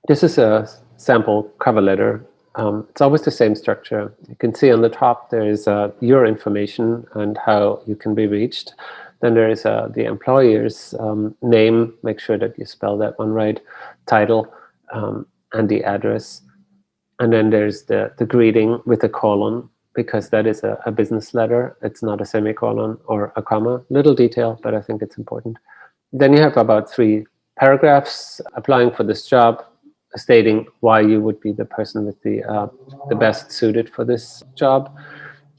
This is a sample cover letter. It's always the same structure. You can see on the top there is your information and how you can be reached. Then there is the employer's name. Make sure that you spell that one right. Title and the address. And then there's the greeting with a colon, because that is a business letter. It's not a semicolon or a comma. Little detail, but I think it's important. Then you have about 3 paragraphs applying for this job, stating why you would be the person with the best suited for this job.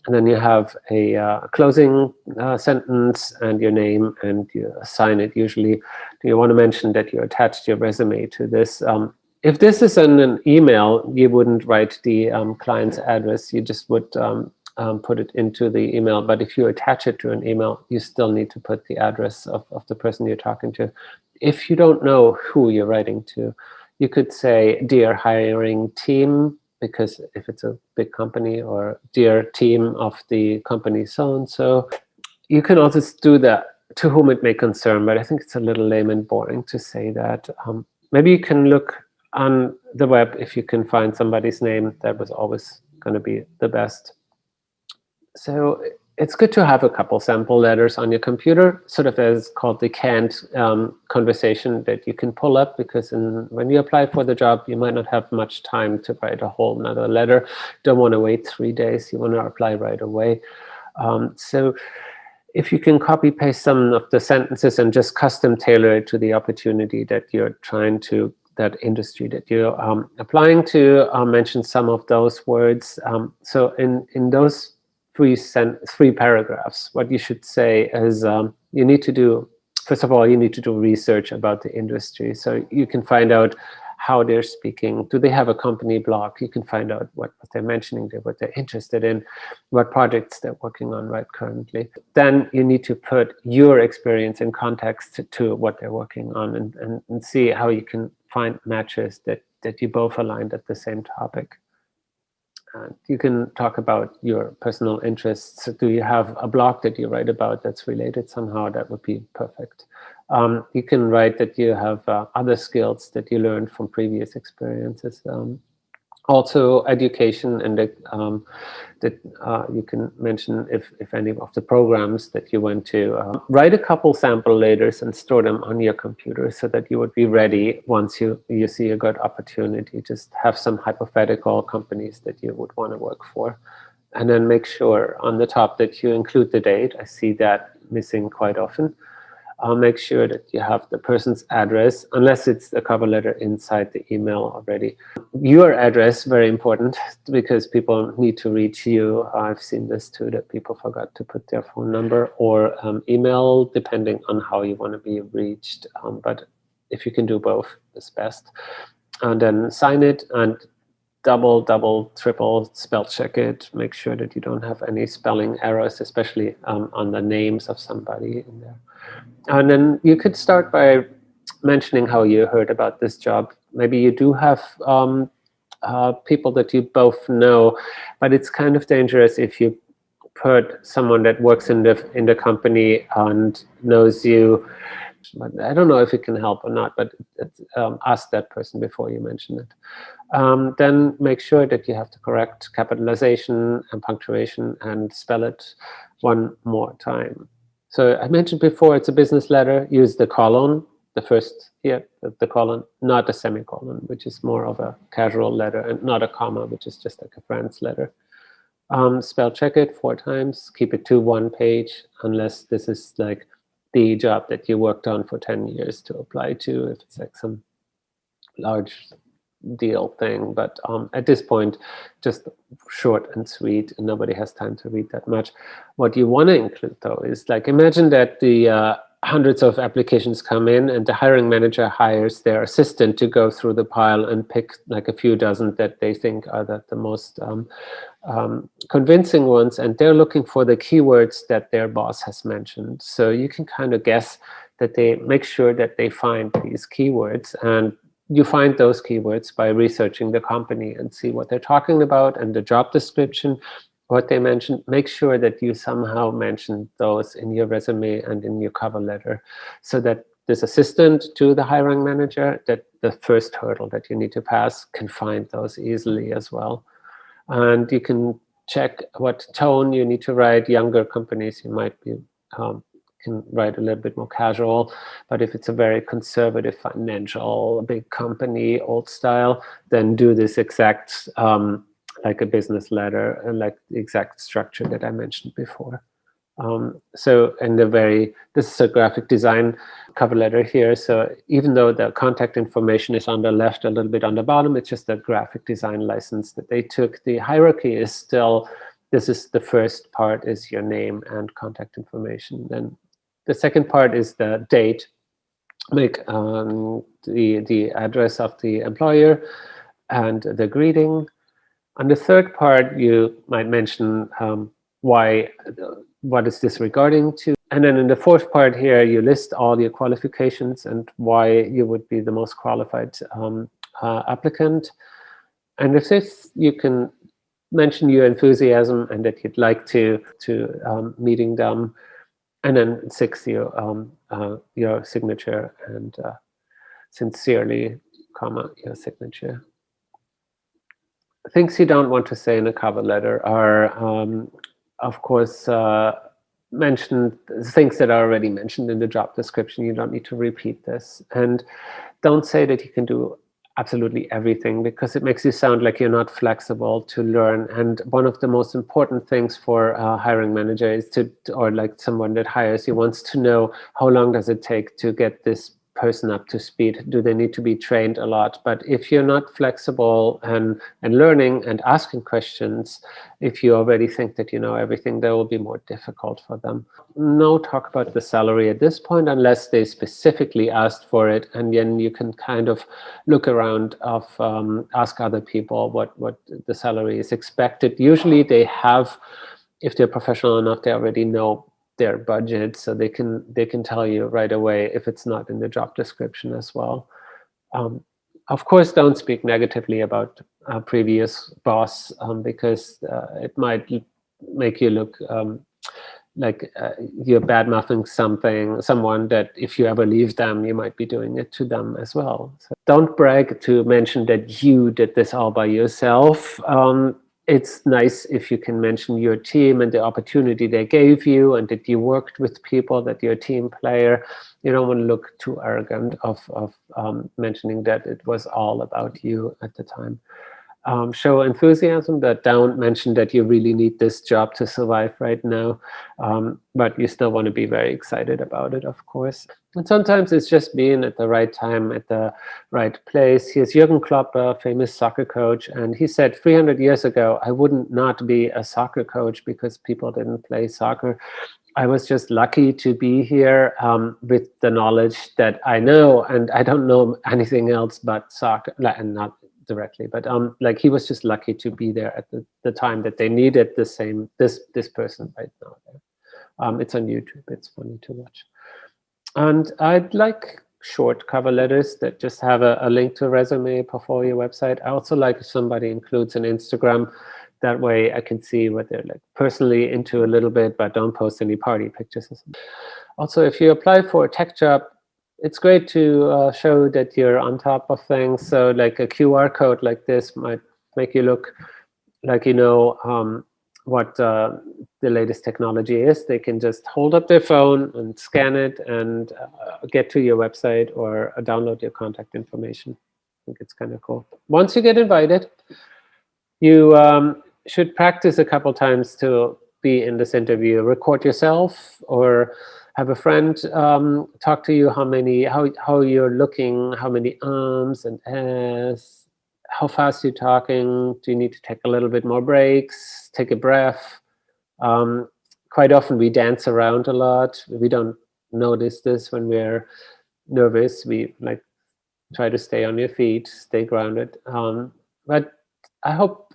And then you have a closing sentence and your name, and you assign it. Usually you want to mention that you attached your resume to this. If this is in an email, you wouldn't write the client's address. You just would put it into the email. But if you attach it to an email, you still need to put the address of the person you're talking to. If you don't know who you're writing to, you could say, "Dear hiring team," because if it's a big company, or "Dear team of the company so-and-so." You can also do that, "To whom it may concern," but I think it's a little lame and boring to say that. Maybe you can look on the web if you can find somebody's name. That was always going to be the best. So it's good to have a couple sample letters on your computer, sort of as called the canned conversation that you can pull up, because when you apply for the job, you might not have much time to write a whole nother letter. Don't want to wait 3 days. You want to apply right away. So if you can copy paste some of the sentences and just custom tailor it to the opportunity that you're trying to, that industry that you're applying to, mention some of those words. So in those 3 paragraphs, what you should say is you need to do, first of all, you need to do research about the industry. So you can find out how they're speaking. Do they have a company blog? You can find out what they're mentioning there, what they're interested in, what projects they're working on right currently. Then you need to put your experience in context to what they're working on, and see how you can find matches that you both aligned at the same topic. You can talk about your personal interests. Do you have a blog that you write about that's related somehow? That would be perfect. You can write that you have other skills that you learned from previous experiences. Also education, and that you can mention if any of the programs that you went to. Write a couple sample letters and store them on your computer so that you would be ready once you see a good opportunity. Just have some hypothetical companies that you would want to work for. And then make sure on the top that you include the date. I see that missing quite often. Make sure that you have the person's address, unless it's a cover letter inside the email already. Your address, very important, because people need to reach you. I've seen this too, that people forgot to put their phone number or email, depending on how you want to be reached. But if you can do both, it's best. And then sign it and double, triple spell check it. Make sure that you don't have any spelling errors, especially on the names of somebody in there. And then you could start by mentioning how you heard about this job. Maybe you do have people that you both know, but it's kind of dangerous if you put someone that works in the company and knows you. But I don't know if it can help or not, but ask that person before you mention it. Then make sure that you have the correct capitalization and punctuation, and spell it one more time. So I mentioned before, it's a business letter. Use the colon, the first here, the colon, not a semicolon, which is more of a casual letter, and not a comma, which is just like a friend's letter. Spell check it 4 times. Keep it to 1 page, unless this is like the job that you worked on for 10 years to apply to, if it's like some large deal thing. But at this point, just short and sweet, and nobody has time to read that much. What you want to include, though, is like, imagine that the hundreds of applications come in, and the hiring manager hires their assistant to go through the pile and pick like a few dozen that they think are the most convincing ones, and they're looking for the keywords that their boss has mentioned. So you can kind of guess that they make sure that they find these keywords, and you find those keywords by researching the company and see what they're talking about and the job description. what they mentioned, make sure that you somehow mention those in your resume and in your cover letter, so that this assistant to the hiring manager, that the first hurdle that you need to pass, can find those easily as well. And you can check what tone you need to write. Younger companies, you might be can write a little bit more casual, but if it's a very conservative financial big company, old style, then do this exact like a business letter, like the exact structure that I mentioned before. So in this is a graphic design cover letter here. So even though the contact information is on the left, a little bit on the bottom, it's just a graphic design license that they took. The hierarchy is still, this is the first part is your name and contact information. Then the second part is the date, like the address of the employer and the greeting. On the third part, you might mention what is this regarding to? And then in the fourth part here, you list all your qualifications and why you would be the most qualified applicant. And with this, you can mention your enthusiasm and that you'd like to meeting them. And then 6, your signature and sincerely, comma, your signature. Things you don't want to say in a cover letter are, of course, mentioned things that are already mentioned in the job description. You don't need to repeat this. And don't say that you can do absolutely everything, because it makes you sound like you're not flexible to learn. And one of the most important things for a hiring manager is or like someone that hires you, wants to know how long does it take to get this person up to speed? Do they need to be trained a lot? But if you're not flexible and learning and asking questions, if you already think that you know everything, that will be more difficult for them. No talk about the salary at this point unless they specifically asked for it, and then you can kind of look around ask other people what the salary is expected. Usually they have, if they're professional enough, they already know their budget, so they can tell you right away if it's not in the job description as well. Of course, don't speak negatively about a previous boss, because it might make you look like you're bad-mouthing someone that if you ever leave them, you might be doing it to them as well. So don't brag to mention that you did this all by yourself. It's nice if you can mention your team and the opportunity they gave you, and that you worked with people, that you're a team player. You don't want to look too arrogant of mentioning that it was all about you at the time. Show enthusiasm, but don't mention that you really need this job to survive right now. But you still want to be very excited about it, of course. And sometimes it's just being at the right time, at the right place. Here's Jürgen Klopp, a famous soccer coach, and he said 300 years ago, I wouldn't not be a soccer coach because people didn't play soccer. I was just lucky to be here with the knowledge that I know, and I don't know anything else but soccer, and not directly, but like he was just lucky to be there at the time that they needed this person right now there. It's on YouTube. It's funny to watch. And I'd like short cover letters that just have a link to a resume, portfolio, website. I also like if somebody includes an Instagram. That way I can see what they're like personally into a little bit, but don't post any party pictures. Also, if you apply for a tech job, it's great to show that you're on top of things. So like a QR code like this might make you look like you know what the latest technology is. They can just hold up their phone and scan it and get to your website or download your contact information. I think it's kind of cool. Once you get invited, you should practice a couple times to be in this interview. Record yourself or have a friend talk to you how you're looking, how many arms and as, how fast you're talking. Do you need to take a little bit more breaks? Take a breath. Quite often we dance around a lot. We don't notice this when we're nervous. We like try to stay on your feet, stay grounded. But I hope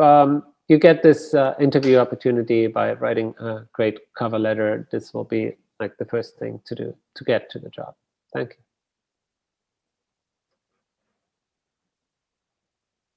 you get this interview opportunity by writing a great cover letter. This will be like the first thing to do to get to the job. Thank you.